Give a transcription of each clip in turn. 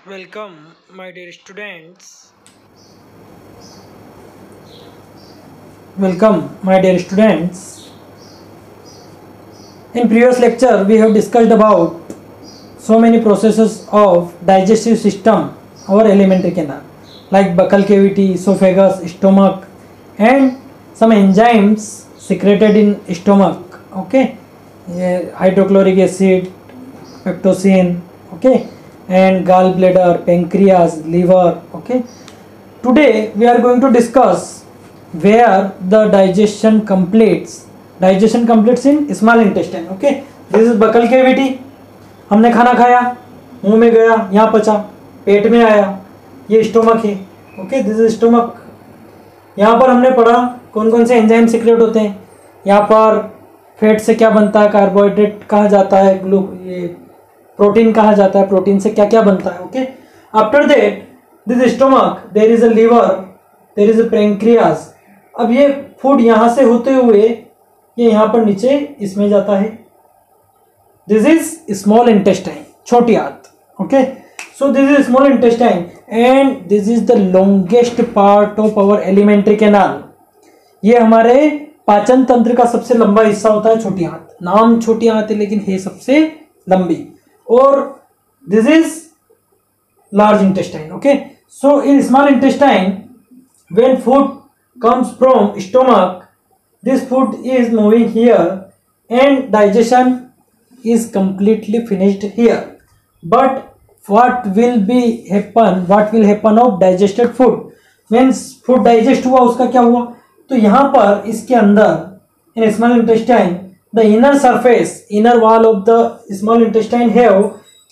Welcome, my dear students. Welcome, my dear students. In previous lecture, we have discussed about so many processes of digestive system, our alimentary canal, like buccal cavity, esophagus, stomach, and some enzymes secreted in stomach. Okay, hydrochloric acid, peptocin. Okay, and gallbladder, pancreas, liver. Okay, today we are going to discuss where the digestion completes. Digestion completes in small intestine. Okay, this is buccal cavity. हमने खाना खाया, मुंह में गया, यहाँ पचा, पेट में आया, ये स्टोमक है. Okay, this is stomach. यहाँ पर हमने पढ़ा कौन कौन से एंजाइम सीक्रेट होते हैं. यहाँ पर फैट से क्या बनता है, कार्बोहाइड्रेट कहा जाता है, ये प्रोटीन कहा जाता है, प्रोटीन से क्या क्या बनता है. Okay, after that this stomach there is a liver, there is a pancreas. अब ये फूड यहाँ से होते हुए ये यहाँ पर नीचे इसमें जाता है. दिस इज स्मॉल इंटेस्टाइन, छोटी आंत. Okay, so this is small intestine and this is the longest part of our alimentary canal. ये हमारे पाचन तंत्र का सबसे लंबा हिस्सा होता है छोटी आंत. नाम छोटी आंत है लेकिन है सबसे लंबी. और this is large intestine. Okay, so in small intestine when food comes from stomach, this food is moving here and digestion is completely finished here. But what will happen of digested food? When food digest हुआ उसका क्या हुआ, तो यहाँ पर इसके अंदर in small intestine the inner surface, inner wall of the small intestine have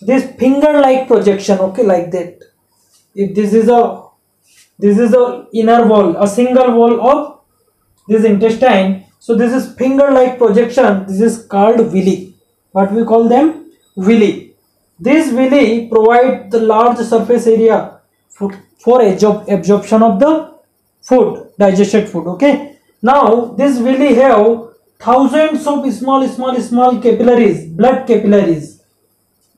this finger like projection. Okay, like that. If this is the inner wall, a single wall of this intestine. So this is finger like projection. This is called villi. What we call them? Villi. This villi provide the large surface area for absorption of the food, digested food. Okay, now this villi have thousands of small capillaries, blood capillaries.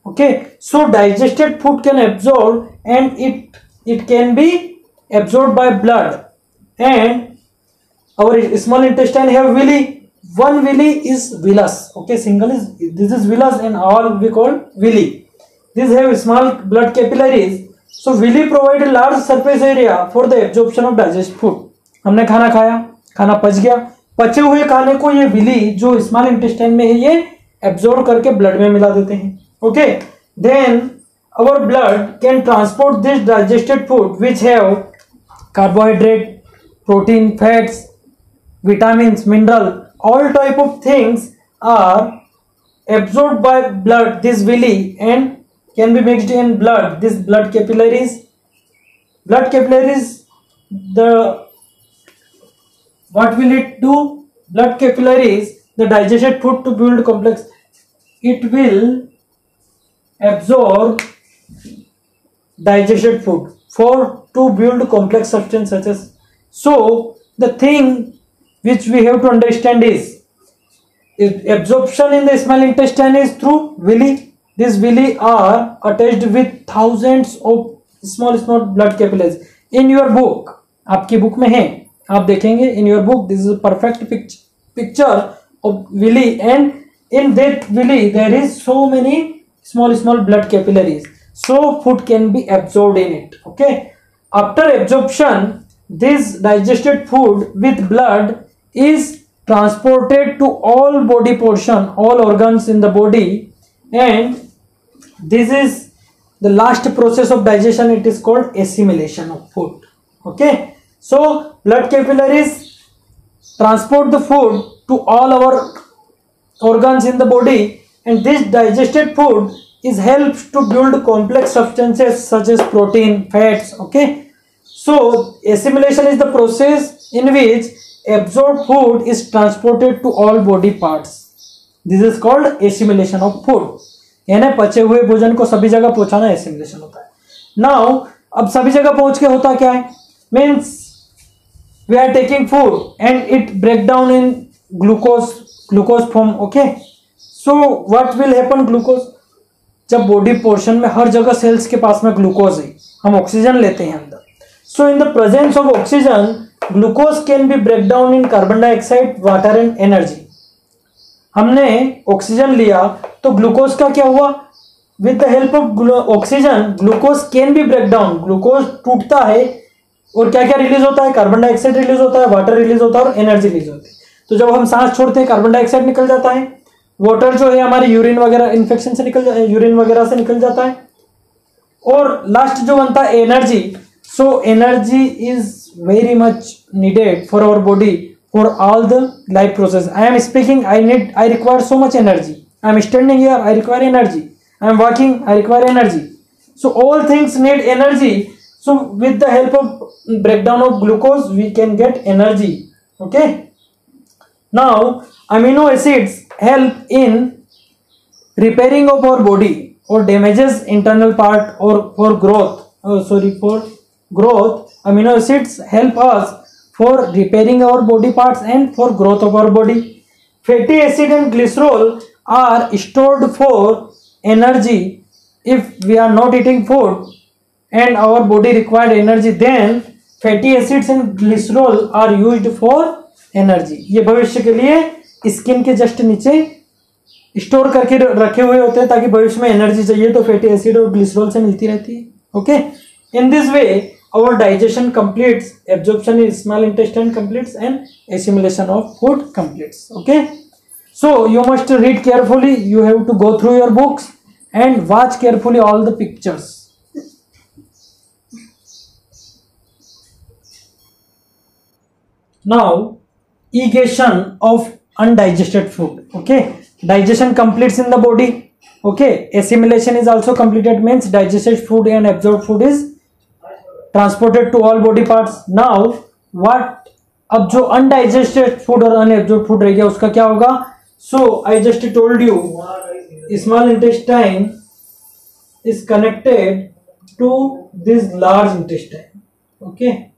Okay, so digested food can absorb and it can be absorbed by blood. And our small intestine have villi. One villi is villus. Okay, single is this is villus and all we call villi. These have small blood capillaries. So villi provide a large surface area for the absorption of digested food. हमने खाना खाया, खाना पच गया, पचे हुए खाने को ये villi जो स्मॉल इंटेस्टाइन में है ये एब्जॉर्ब करके ब्लड में मिला देते हैं. Okay, then our blood can transport this digested food which have carbohydrate, protein, fats, vitamins, mineral, all type of things are absorbed by blood, this villi, and can be mixed in blood. This blood capillaries, the what will it do? Blood capillaries, the digested food to build complex, it will absorb digested food to build complex substance such as. So the thing which we have to understand is absorption in the small intestine is through villi. These villi are attached with thousands of small blood capillaries. In your book, आपकी book में है, आप देखेंगे in your book this is a perfect picture of villi, and in that villi there is so many small blood capillaries. So food can be absorbed in it. Okay, after absorption this digested food with blood is transported to all body portion, all organs in the body, and this is the last process of digestion. It is called assimilation of food. Okay, so blood capillaries transport the food to all our organs in the body, and this digested food is helps to build complex substances such as protein, fats. Okay, so assimilation is the process in which absorbed food is transported to all body parts. This is called assimilation of food. यानी पचे हुए भोजन को सभी जगह पहुंचाना assimilation होता है. Now अब सभी जगह पहुंच के होता क्या है, means we are taking food and it break down in glucose form. Okay, so what will happen, glucose जब बॉडी पोर्शन में हर जगह सेल्स के पास में ग्लूकोज है, हम ऑक्सीजन लेते हैं अंदर. So in the presence of oxygen glucose can be break down in carbon dioxide, water and energy. हमने ऑक्सीजन लिया तो ग्लूकोज का क्या हुआ, with the help of oxygen glucose can be break down. Glucose टूटता है और क्या क्या रिलीज होता है, कार्बन डाइऑक्साइड रिलीज होता है, वाटर रिलीज होता है और एनर्जी रिलीज होती है. तो जब हम सांस छोड़ते हैं कार्बन डाइऑक्साइड निकल जाता है, वाटर जो है हमारे यूरिन वगैरह इन्फेक्शन से यूरिन वगैरह से निकल जाता है, और लास्ट जो बनता है energy. So energy is very much needed for our body for all the life process. I am speaking, I require so much energy. I am standing here, I require energy. I am walking, I require energy. So all things need energy. So with the help of breakdown of glucose, we can get energy. Okay. Now amino acids help in repairing of our body or damages internal part or for growth. For growth, amino acids help us for repairing our body parts and for growth of our body. Fatty acid and glycerol are stored for energy. If we are not eating food and our body required energy, then fatty acids and glycerol are used for energy. ये भविष्य के लिए skin के just नीचे store करके रखे हुए होते हैं ताकि भविष्य में एनर्जी चाहिए तो फैटी एसिड और ग्लिसरॉल से मिलती रहती है. Okay, in this way our digestion completes, absorption in small intestine completes and assimilation of food completes. Okay, so you must read carefully, you have to go through your books and watch carefully all the pictures. Now egestion of undigested food. Okay, digestion completes in the body. Okay, assimilation is also completed, means digested food and absorbed food is transported to all body parts. Now what, अब जो undigested food और unabsorbed food रह गया उसका क्या होगा? So I just told you, small intestine is connected to this large intestine. Okay,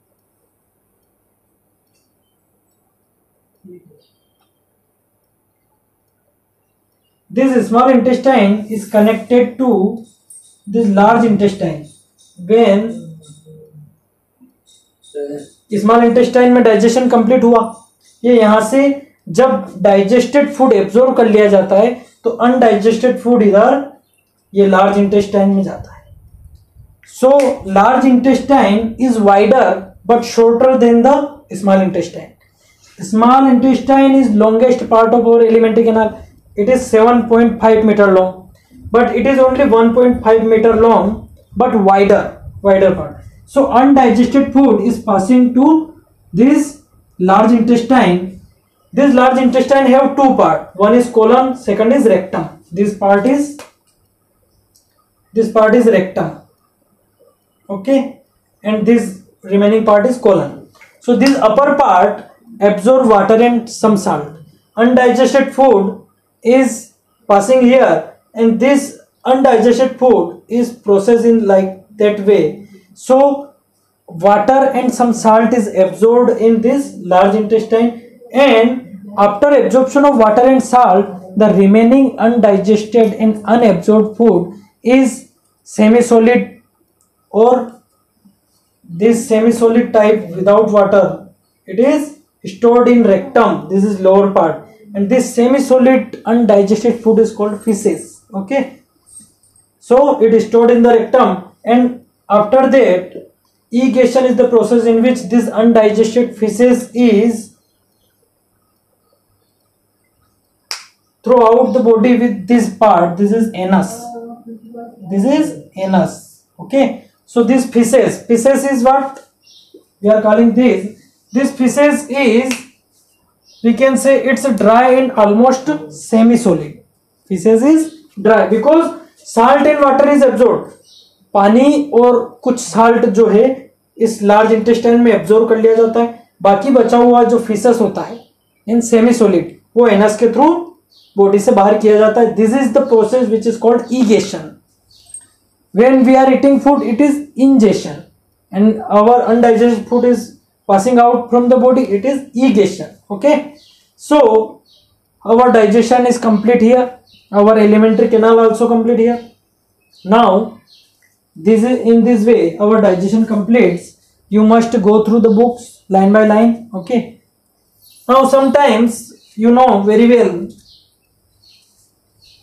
this small intestine is connected to this large intestine. When small intestine में digestion complete हुआ, ये यहां से जब डाइजेस्टेड फूड एब्जॉर्ब कर लिया जाता है तो अनडाइजेस्टेड फूड इधर ये लार्ज इंटेस्टाइन में जाता है. So large intestine is wider but shorter than the small intestine. Small intestine is longest part of our alimentary canal. It is 7.5 metre long but it is only 1.5 metre long but wider part. So undigested food is passing to this large intestine. This large intestine have two parts. One is colon, second is rectum. This part is rectum. Okay, and this remaining part is colon. So this upper part absorb water and some salt. Undigested food is passing here, and this undigested food is processed in like that way. So water and some salt is absorbed in this large intestine, and after absorption of water and salt, the remaining undigested and unabsorbed food is semi-solid, or this semi-solid type without water. It is stored in rectum. This is lower part, and this semi-solid undigested food is called feces. Okay, so it is stored in the rectum, and after that egestion is the process in which this undigested feces is throughout the body with this part. This is anus. Okay, so this feces is what we are calling this feces is, we can say it's dry and almost semi-solid. Feces is dry because salt and water is absorbed. पानी और कुछ salt जो है इस large intestine में absorb कर लिया जाता है. बाकी बचा हुआ जो फीसस होता है इन सेमी सॉलिड वो एनस के थ्रू बॉडी से बाहर किया जाता है. This is the process which is called egestion. When we are eating food it is ingestion, and our undigested food is passing out from the body, it is egestion. Okay, so our digestion is complete here, our alimentary canal also complete here. Now this is in this way our digestion completes. You must go through the books line by line. Okay, now sometimes you know very well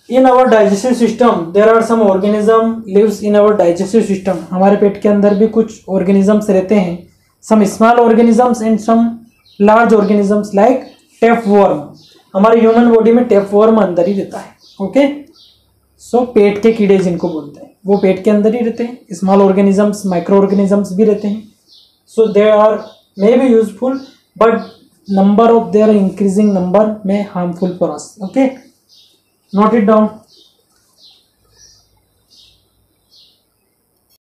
in our digestive system there are some organism lives in our digestive system. हमारे पेट के अंदर भी कुछ organisms रहते हैं, some small organisms and some large organisms like tapeworm. हमारे human body में tapeworm अंदर ही रहता है. ओके, सो पेट के कीड़े जिनको बोलते हैं वो पेट के अंदर ही रहते हैं. स्मॉल ऑर्गेनिजम्स, माइक्रो ऑर्गेनिजम्स भी रहते हैं. So they are may be useful but number of their increasing number में harmful for us. Okay, note it down.